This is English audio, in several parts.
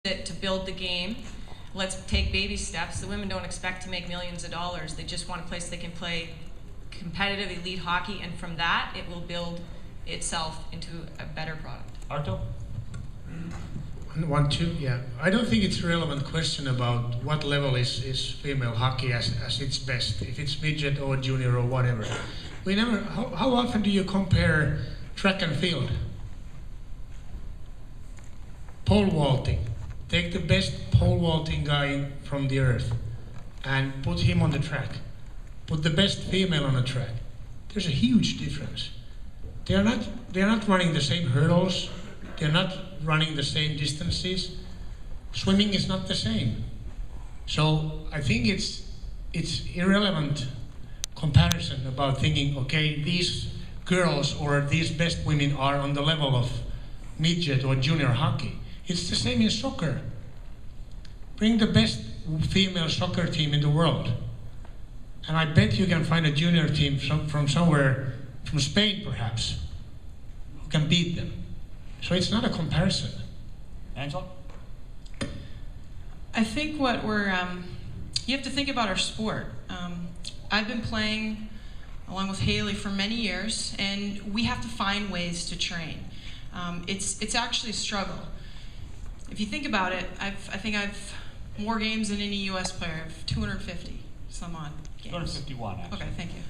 it to buid the game. Let's take baby steps. The women don't expect to make millions of dollars. They just want a place they can play competitive elite hockey, and from that, it will build itself into a better product. Arto? Yeah. I don't think it's a relevant question about what level is female hockey as its best, if it's midget or junior or whatever. How often do you compare track and field? Pole vaulting. Take the best pole vaulting guy from the earth and put him on the track. Put the best female on the track. There's a huge difference. They are not running the same hurdles. They're not running the same distances. Swimming is not the same. So I think it's irrelevant comparison about thinking, okay, these girls or these best women are on the level of midget or junior hockey. It's the same in soccer. Bring the best female soccer team in the world. And I bet you can find a junior team from somewhere, from Spain perhaps, who can beat them. So it's not a comparison. Angela? I think what you have to think about our sport. I've been playing along with Haley for many years, and we have to find ways to train. It's actually a struggle. If you think about it, I think I've more games than any U.S. player. I have 250 some odd games. 251, actually. Okay, thank you.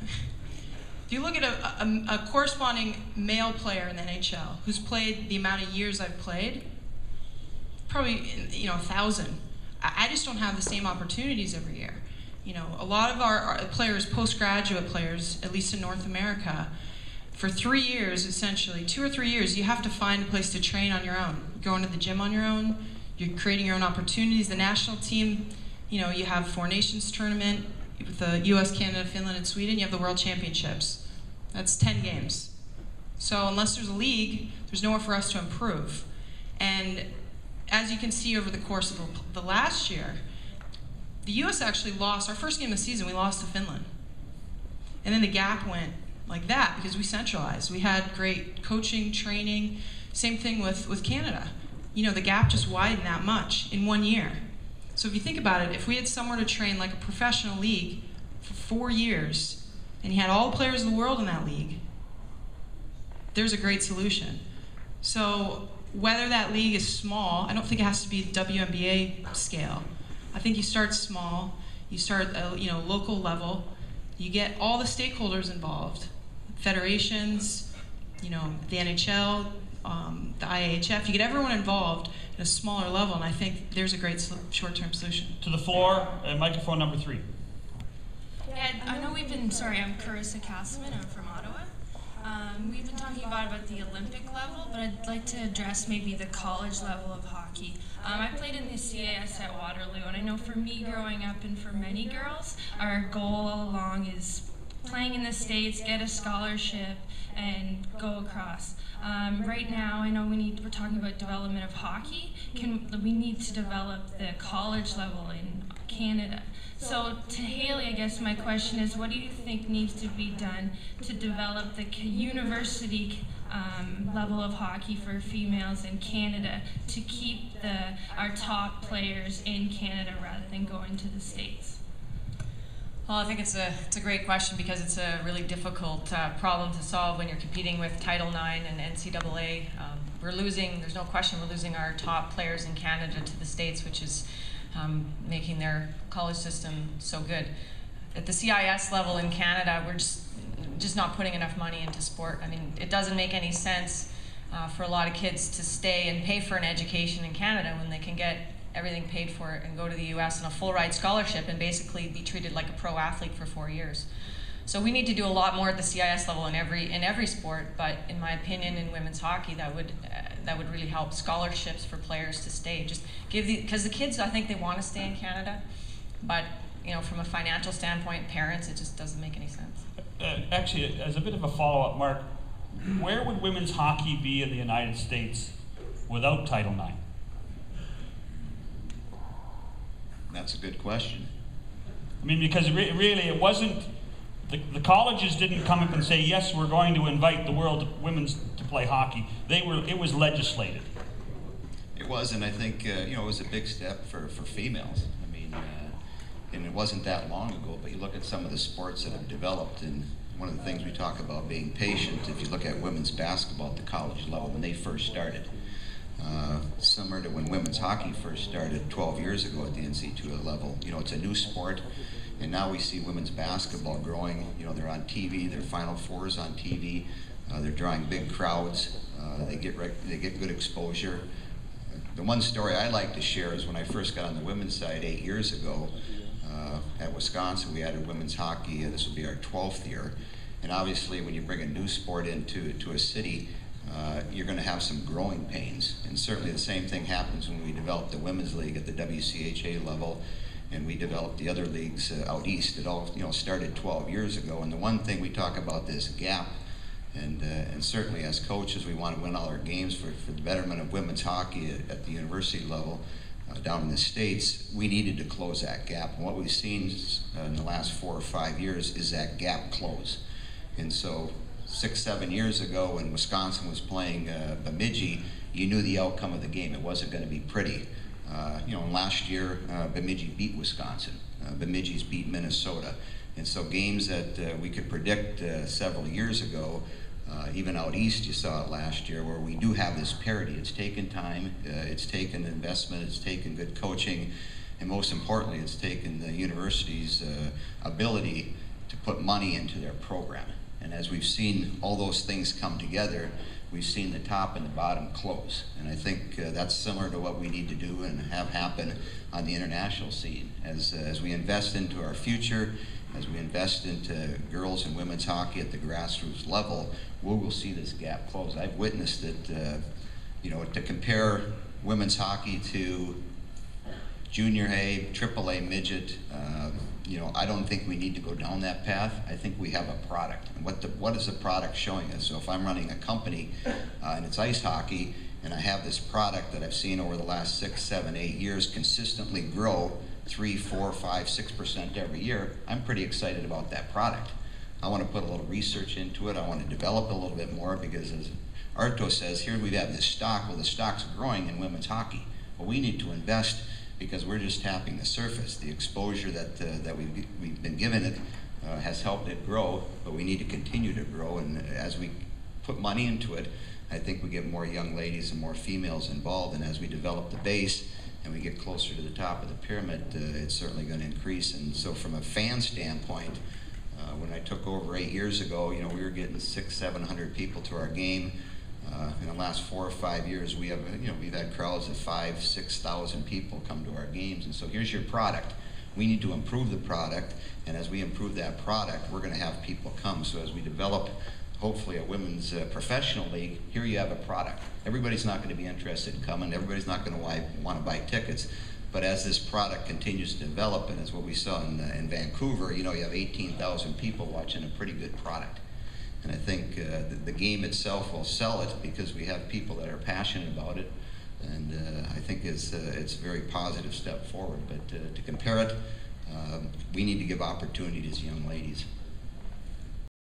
If you look at a corresponding male player in the NHL who's played the amount of years I've played, probably 1,000. I just don't have the same opportunities every year. A lot of our players, postgraduate players, at least in North America, for 3 years, essentially, 2 or 3 years, you have to find a place to train on your own. You're going to the gym on your own. You're creating your own opportunities. The national team, you have Four Nations tournament with the U.S., Canada, Finland, and Sweden. You have the World Championships. That's 10 games. So unless there's a league, there's nowhere for us to improve. And as you can see over the course of the last year, the U.S. actually lost our first game of the season. We lost to Finland. And then the gap went like that because we centralized. We had great coaching, training. Same thing with Canada. The gap just widened that much in 1 year. So if you think about it, if we had somewhere to train like a professional league for 4 years, and you had all the players in the world in that league, there's a great solution. So whether that league is small, I don't think it has to be WNBA scale. I think you start small, you start at local level, you get all the stakeholders involved, federations, the NHL, the IAHF, you get everyone involved at a smaller level, and I think there's a great short-term solution. To the floor, microphone number 3. Yeah, I know I'm Carissa Castleman, I'm from Ottawa. We've been talking about the Olympic level, but I'd like to address maybe the college level of hockey. I played in the CAS at Waterloo, and I know for me growing up and for many girls, our goal all along is playing in the States, get a scholarship, and go across. Right now, I know we're talking about development of hockey. We need to develop the college level in Canada. So to Haley, I guess my question is, what do you think needs to be done to develop the university level of hockey for females in Canada to keep our top players in Canada rather than going to the States? Well, I think it's a great question because it's a really difficult problem to solve when you're competing with Title IX and NCAA. There's no question we're losing our top players in Canada to the States, which is making their college system so good. At the CIS level in Canada, we're just not putting enough money into sport. I mean, it doesn't make any sense for a lot of kids to stay and pay for an education in Canada when they can get everything paid for it and go to the US on a full ride scholarship and basically be treated like a pro athlete for 4 years. So we need to do a lot more at the CIS level in every sport, but in my opinion, in women's hockey, that would really help scholarships for players to stay. Just because the kids, I think they want to stay in Canada, but from a financial standpoint, parents, it just doesn't make any sense. Actually, as a bit of a follow-up, Mark, where would women's hockey be in the United States without Title IX? That's a good question. I mean, because really it wasn't, the colleges didn't come up and say, yes, we're going to invite the world women's to play hockey. It was legislated. It was, and I think you know, it was a big step for females. I mean, and it wasn't that long ago. But you look at some of the sports that have developed, and one of the things we talk about being patient. If you look at women's basketball at the college level when they first started, similar to when women's hockey first started 12 years ago at the NC2A level. You know, it's a new sport, and now we see women's basketball growing. You know, they're on TV. Their Final Fours on TV. They're drawing big crowds. They get good exposure. The one story I like to share is when I first got on the women's side 8 years ago at Wisconsin. We added women's hockey. This would be our 12th year. And obviously, when you bring a new sport into a city, you're going to have some growing pains. And certainly the same thing happens when we developed the women's league at the WCHA level, and we developed the other leagues out east. It all started 12 years ago. And the one thing we talk about this gap. And certainly as coaches, we want to win all our games for the betterment of women's hockey at the university level down in the States. We needed to close that gap. And what we've seen in the last 4 or 5 years is that gap close. And so 6, 7 years ago when Wisconsin was playing Bemidji, you knew the outcome of the game. It wasn't going to be pretty. And last year, Bemidji beat Wisconsin. Bemidji's beat Minnesota. And so games that we could predict several years ago, even out east, you saw it last year, where we do have this parity. It's taken time, it's taken investment, it's taken good coaching, and most importantly, it's taken the university's ability to put money into their program. And as we've seen all those things come together, we've seen the top and the bottom close. And I think that's similar to what we need to do and have happen on the international scene. As we invest into our future, as we invest into girls and women's hockey at the grassroots level, we will see this gap close. I've witnessed it, to compare women's hockey to junior A, AAA midget, I don't think we need to go down that path. I think we have a product. And what is the product showing us? So if I'm running a company and it's ice hockey, and I have this product that I've seen over the last 6, 7, 8 years consistently grow 3, 4, 5, 6% every year, I'm pretty excited about that product. I want to put a little research into it. I want to develop it a little bit more because, as Arto says, here we have this stock. Well, the stock's growing in women's hockey. Well, we need to invest because we're just tapping the surface. The exposure that we've been given it has helped it grow, but we need to continue to grow. And as we put money into it, I think we get more young ladies and more females involved. And as we develop the base, and we get closer to the top of the pyramid, it's certainly going to increase. And so from a fan standpoint, when I took over 8 years ago, we were getting 600, 700 people to our game. In the last 4 or 5 years, we've had crowds of 5,000, 6,000 people come to our games. And so here's your product. We need to improve the product, and as we improve that product, we're going to have people come. So as we develop, hopefully, a women's professional league, here you have a product. Everybody's not going to be interested in coming. Everybody's not going to want to buy tickets. But as this product continues to develop, and as what we saw in Vancouver, you have 18,000 people watching a pretty good product. And I think the game itself will sell it because we have people that are passionate about it. And I think it's a very positive step forward. But to compare it, we need to give opportunity to young ladies.